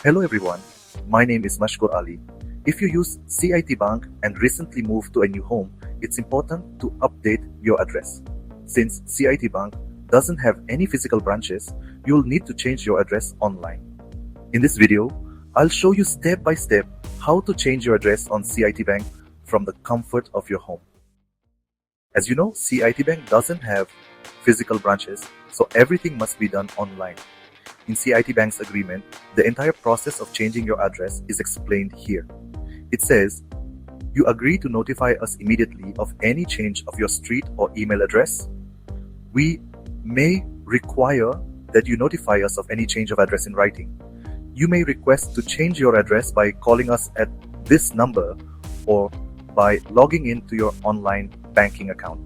Hello everyone, my name is Mashkur Ali. If you use CIT Bank and recently moved to a new home, it's important to update your address. Since CIT Bank doesn't have any physical branches, you'll need to change your address online. In this video, I'll show you step by step how to change your address on CIT Bank from the comfort of your home. As you know, CIT Bank doesn't have physical branches, so everything must be done online. In CIT Bank's agreement, the entire process of changing your address is explained here. It says, you agree to notify us immediately of any change of your street or email address. We may require that you notify us of any change of address in writing. You may request to change your address by calling us at this number or by logging into your online banking account.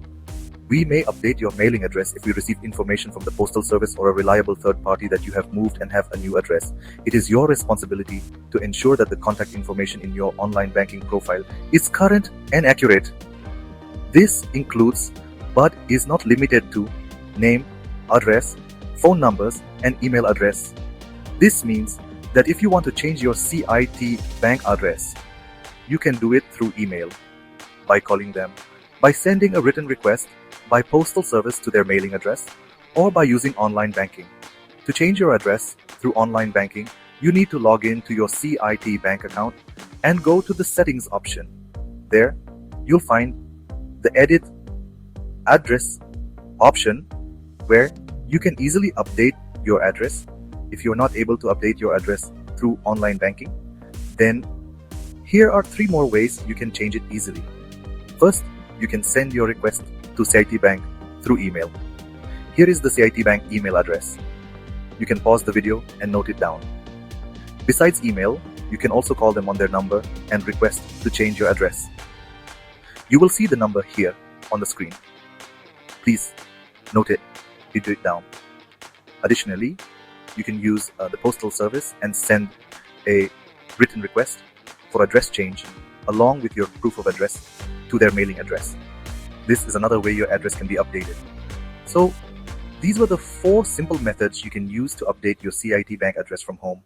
We may update your mailing address if we receive information from the postal service or a reliable third party that you have moved and have a new address. It is your responsibility to ensure that the contact information in your online banking profile is current and accurate. This includes, but is not limited to, name, address, phone numbers, and email address. This means that if you want to change your CIT Bank address, you can do it through email, by calling them, by sending a written request, by postal service to their mailing address, or by using online banking. To change your address through online banking, you need to log in to your CIT Bank account and go to the settings option. There, you'll find the edit address option where you can easily update your address. If you're not able to update your address through online banking, then here are 3 more ways you can change it easily. First, you can send your request to CIT Bank through email. Here is the CIT Bank email address. You can pause the video and note it down. Besides email, you can also call them on their number and request to change your address. You will see the number here on the screen. Please note it down. Additionally, you can use the postal service and send a written request for address change along with your proof of address to their mailing address. This is another way your address can be updated. So, these were the 4 simple methods you can use to update your CIT Bank address from home.